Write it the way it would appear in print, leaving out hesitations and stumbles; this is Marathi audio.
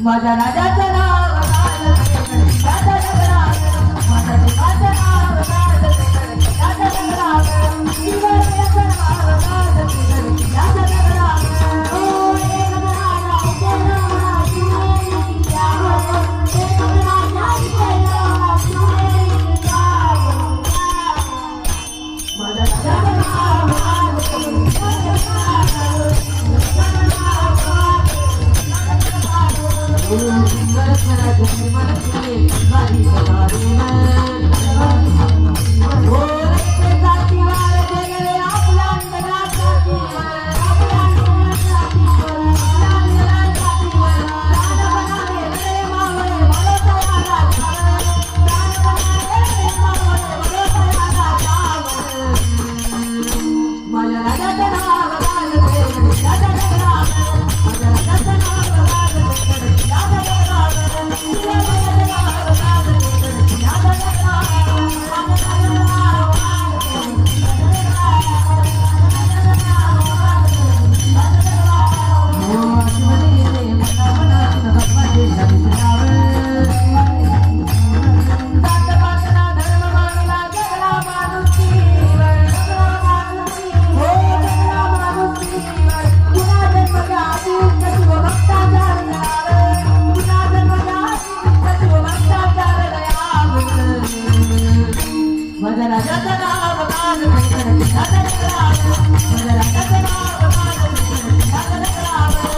माझ्या राजाचं नाव राजा जगराज, माझ्या देवाचं नाव राजा जगराज, शिवरायाचं नाव राजा जगराज. ओ एक राजा केला शिवरायाची जाव, एक राजा केला शिवरायाची जाव. माझ्या राजाचं नाव माझ्या राजाचं नाव